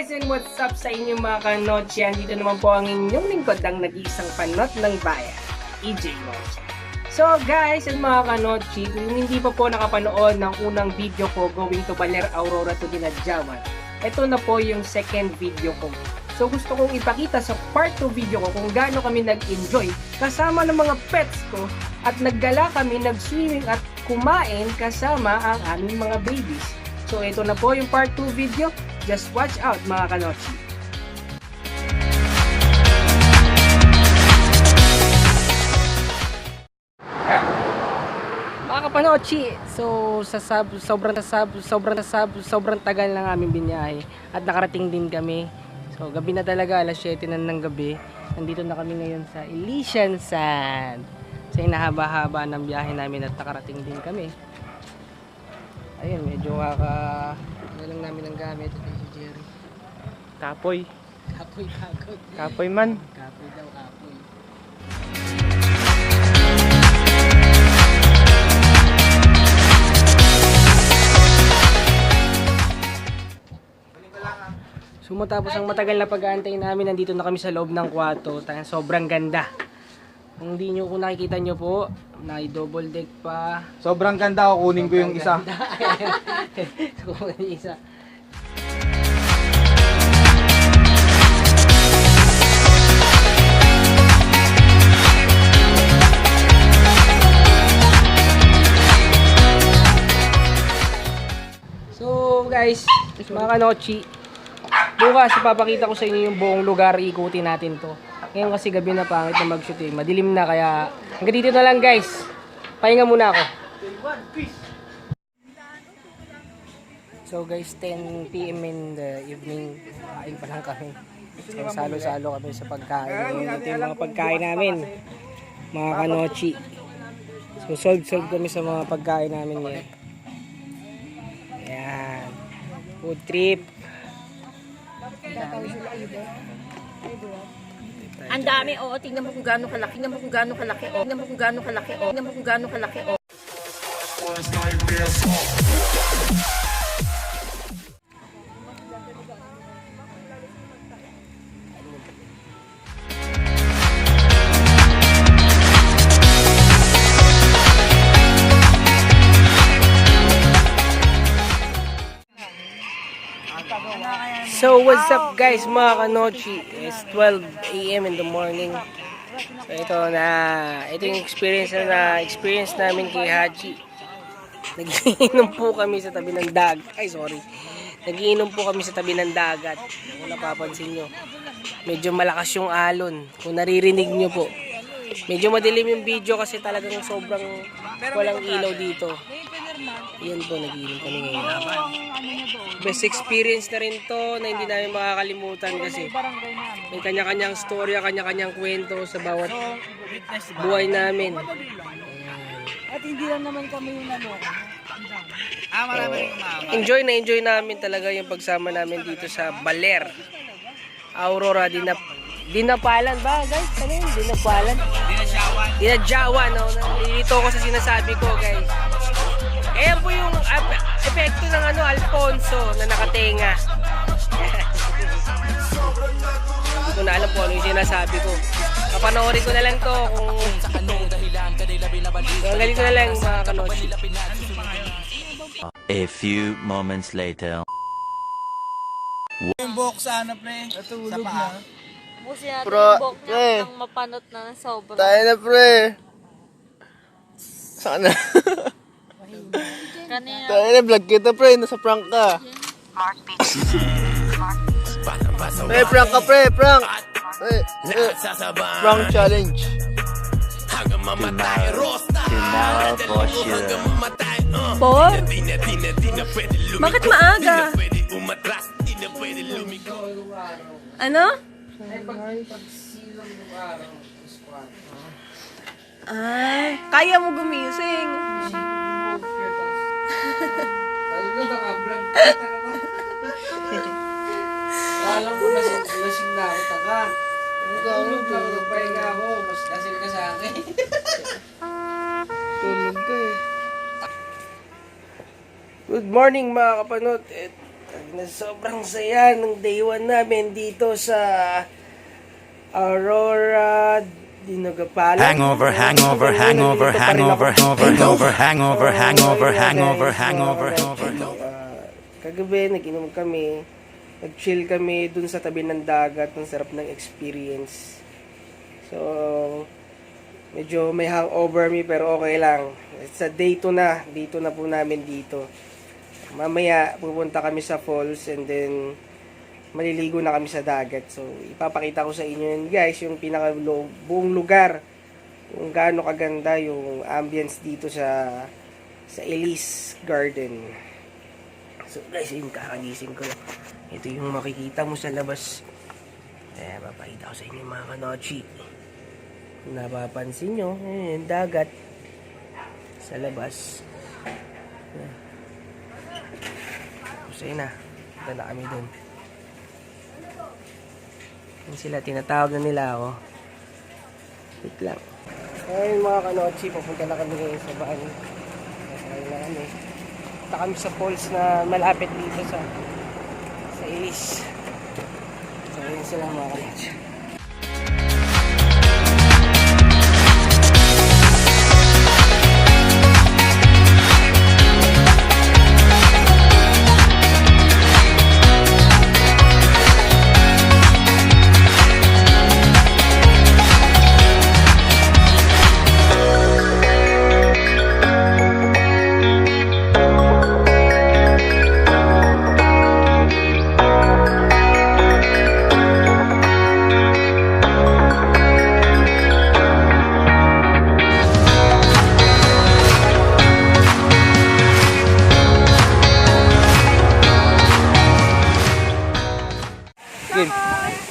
guys, and what's up sa inyo mga kanotchi? Dito naman po ang inyong lingkod ang nag-iisang panot ng bayan, EJ Mochi. So guys, and mga kanotchi, kung hindi pa po nakapanood ng unang video ko going to Baler Aurora to Dinadjawan, ito na po yung second video ko. So gusto kong ipakita sa part 2 video ko kung gaano kami nag-enjoy kasama ng mga pets ko at naggala kami, nag-swimming at kumain kasama ang aming mga babies. So ito na po yung part 2 video. Just watch out mga kanotchi. Mga kapanotchi, so sobrang tagal ng aming binyahe at nakarating din kami. So gabi na talaga, alas 7 na ng gabi. Nandito na kami ngayon sa Elysian Sand. So inahaba-haba ng biyahe namin at nakarating din kami. Ayun, medyo lang namin ang gamit. Ito si Jerry. Kapoy. Kapoy kagod. Kapoy man. Kapoy daw, kapoy. So matapos ang matagal na pag-aantay namin, nandito na kami sa loob ng kwarto. Sobrang ganda. Kung nakikita nyo po, double deck pa. Sobrang ganda, kukunin ko yung isa. Kukunin yung isa. So guys, mga kanotchi, bukas ipapakita ko sa inyo yung buong lugar, ikutin natin to. Ngayon kasi gabi na, pangit na mag-shoot eh. Madilim na, kaya hanggang dito na lang guys. Pahinga muna ako. So guys, 10 PM in the evening, kain pa lang kami. So salo-salo kami sa pagkain. Ito yung mga pagkain namin, mga kanotchi. So solve kami sa mga pagkain namin ngayon. Ayan, food trip. Ang dami, oo. Tingnan mo kung gaano kalaki. Tingnan mo kung gaano kalaki, oo. Tingnan mo kung gaano kalaki, oo. Tingnan mo kung gaano kalaki, oo. So what's up guys mga kanotchi? It's 12 AM in the morning. So ito yung experience namin kay Haji. Nagiinom po kami sa tabi ng dagat. Nagiinom po kami sa tabi ng dagat. Kung napapansin nyo, medyo malakas yung alon. Kung naririnig nyo po, medyo madilim yung video kasi talagang sobrang walang ilaw dito. Yan po, nagiinom kami ngayon. Best experience na rin to na hindi namin makakalimutan kasi may kanya-kanyang storya, kanya-kanyang kwento sa bawat buhay namin. At hindi lang naman kami yung Enjoy namin talaga yung pagsama namin dito sa Baler Aurora Dinapalan ba guys? Ano yun? Dinadjawan. No? Nalilito ko sa sinasabi ko guys. Ayan po yung epekto ng Alfonso na nakatenga. Hindi ko na alam kung ano yung sinasabi ko. Kapanoorin ko na lang to kung galing ko na lang mga kanotchi. A few moments later. Yung buhok sa pre? Sa paa? Busin natin yung buhok niya ng mapanot na sobra. Tayo na pre! Sana. Kanina. Tayo na, vlog kita pre, nasa prank ka. Pre, prank ka pre, prank! Prank challenge. Tomorrow for sure. Po? Bakit maaga? Ano? Ay, kaya mo gumising. Alam ko lasing na ako, taka. Tulog lang, nagpahinga ako. Mas lasing ka sa akin. Tulog ka eh. Good morning mga kapanot. na sobrang saya ng day 1 namin dito sa Aurora Dinogapala. Hangover, hangover, hangover, hangover, hangover, hangover, hangover, hangover, hangover, hangover. Kagabi, nag-inom kami. Nag-chill kami dun sa tabi ng dagat. Ang sarap ng experience. So, medyo may hangover me pero okay lang. It's a day 2 na. Day 2 na po namin dito. Mamaya, pupunta kami sa falls and then maliligo na kami sa dagat. So, ipapakita ko sa inyo yun guys, yung buong lugar. Kung gaano kaganda yung ambience dito sa Elise Garden. So guys, yung kakagising ko. Ito yung makikita mo sa labas. Eh, papakita ko sa inyo mga kanochi. Kung napapansin nyo, yung dagat sa labas. Tapos na. Punta na kami dun. Yan sila, tinatawag na nila ako. Wait lang. Ayun mga kanochi, papunta na kami ngayon sa baan. Ayun na kami. Punta kami sa falls na malapit dito sa Elise. So ayun sila mga kanochi. Good.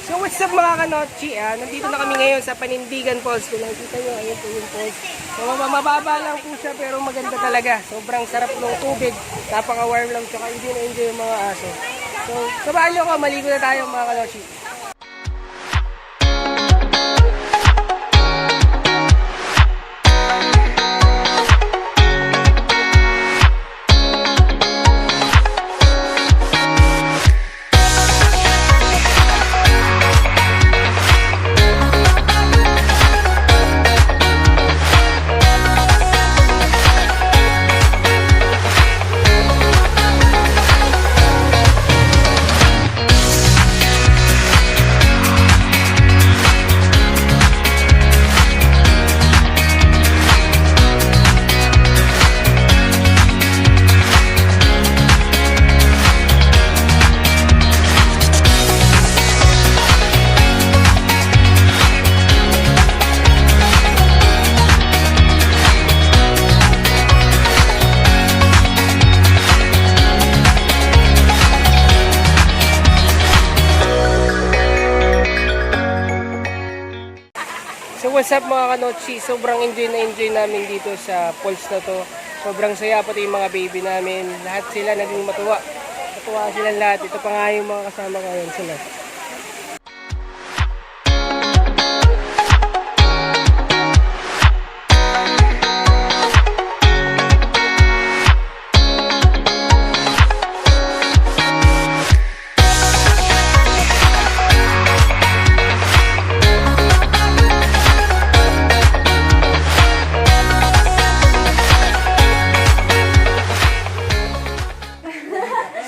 So what's up mga kanochi? Nandito na kami ngayon sa Panindigan Falls. Kung nakikita nyo, ayun po yung falls. So mababa lang po siya pero maganda talaga. Sobrang sarap ng tubig. Napaka-warm lang. Tsaka enjoy na enjoy yung mga aso. So sabahan nyo ko, maligo na tayo mga kanochi. So what's up mga kanochi? Sobrang enjoy na enjoy namin dito sa falls na to. Sobrang saya, pati yung mga baby namin. Lahat sila naging matuwa. Matuwa sila lahat. Ito pa nga yung mga kasama ko ngayon sila.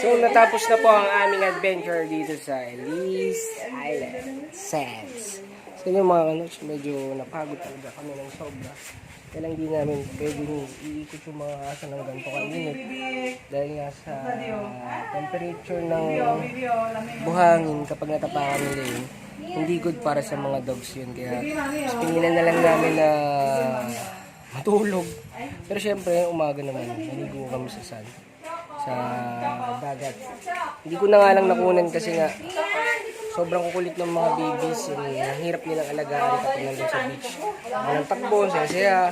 So natapos na po ang aming adventure dito sa Elise Island Sands. So yung mga kanochi, medyo napagod talaga kami ng sobra. Kaya lang di namin pwedeng iikot yung mga aso ng ganito kainit. Dahil nga sa temperature ng buhangin kapag natapakan nila yun, hindi good para sa mga dogs yun. Kaya pinilan na lang namin na matulog. Pero syempre umaga naman, naligo kami sa sun. Sa dagat. Hindi ko na nga lang nakunan kasi nga sobrang kukulit ng mga babies. Ang hirap nilang alagaan kapag nandun sa beach. Walang takbo, saya-saya.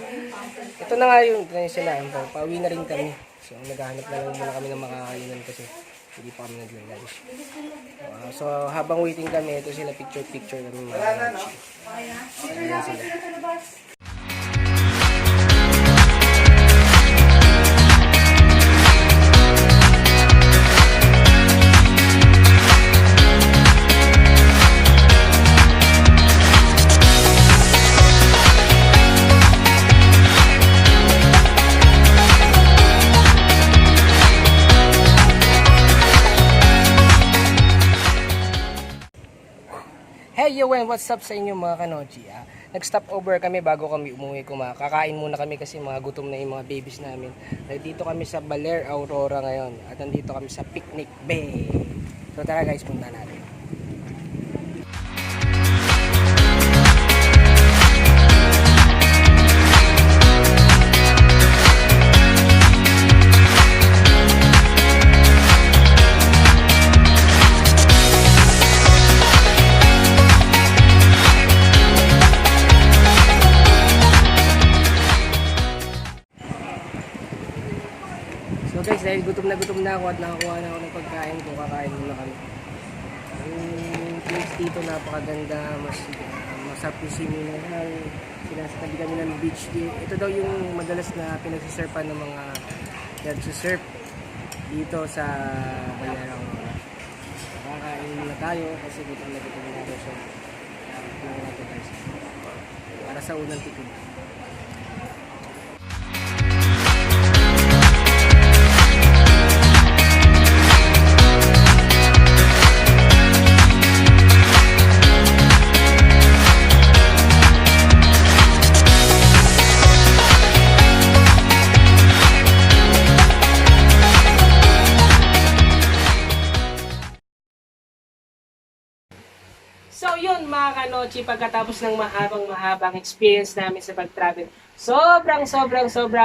Ito na nga yun, ito na sila. Pauwi na rin kami. So naghahanap na lang muna kami ng makakainan kasi hindi pa kami nag-lunch. So habang waiting kami, ito sila picture-picture kami mga lunch. Ayan sila. yo, and what's up sa inyo mga kanochi? Nag-stop over kami bago kami umuwi kakain muna kami kasi mga gutom na yung mga babies namin. Dito kami sa Baler Aurora ngayon at nandito kami sa Picnic Bay. So tara guys, punta natin. So guys, dahil gutom na ako at nakakuha na ako ng pagkain ko, kakain muna kami. Yung place dito napakaganda, masarap yung swimming, sinasatabi kami ng beach. Ito daw yung madalas na pinagsisurfan ng mga nagsisurf dito sa Baler Aurora. Kakain muna tayo kasi gutom na ako. So, kakain natin guys. Para sa unang tikim. So yun mga kanochi, pagkatapos ng mahabang experience namin sa pag-travel, sobrang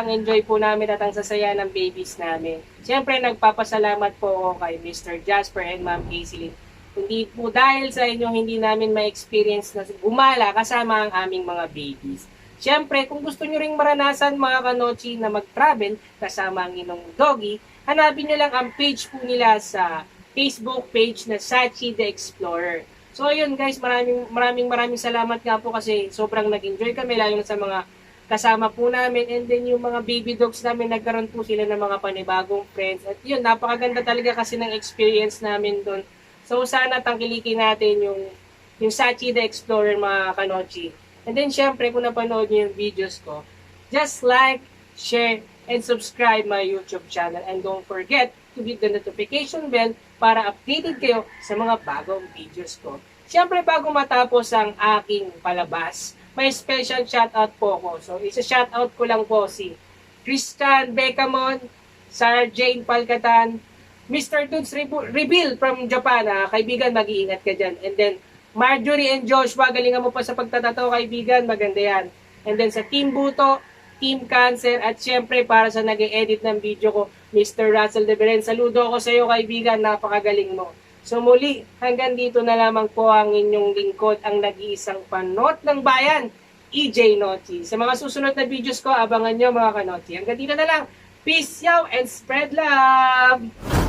enjoy po namin at ang sasaya ng babies namin. Siyempre nagpapasalamat po ako kay Mr. Jasper and Ma'am Hazelyn. Hindi po dahil sa inyo hindi namin ma-experience na gumala kasama ang aming mga babies. Siyempre kung gusto nyo ring maranasan mga kanochi na mag-travel kasama ang inyong doggy, hanapin nyo lang ang page po nila sa Facebook page na Sachi the Explorer. So ayun guys, maraming salamat nga po kasi sobrang nag-enjoy kami lalo na sa mga kasama po namin, and then yung mga baby dogs namin nagkaroon po sila ng mga panibagong friends at yun, napakaganda talaga kasi ng experience namin doon. So sana tangkilikin natin yung Sachi the Explorer mga kanochi. And then syempre kung napanood niyo yung videos ko, just like, share, and subscribe my YouTube channel, and don't forget to hit the notification bell para updated kayo sa mga bagong videos ko. Siyempre, bago matapos ang aking palabas, may special shoutout po ko. So, isa-shoutout ko lang po si Christian Becamon, Sarah Jane Palcatan, Mr. Dudes Reveal from Japan. Kaibigan, mag-iingat ka dyan. And then, Marjorie and Joshua, galingan mo pa sa pagtatato, kaibigan, maganda yan. And then sa Team Buto, Team Cancer, at syempre para sa nag-edit ng video ko, Mr. Russell De Beren. Saludo ako sa iyo kaibigan, napakagaling mo. So muli, hanggang dito na lamang po ang inyong lingkod, ang nag-iisang panot ng bayan, EJ Nochi. Sa mga susunod na videos ko, abangan nyo mga kanoti. Hanggang dito na lang. Peace out and spread love!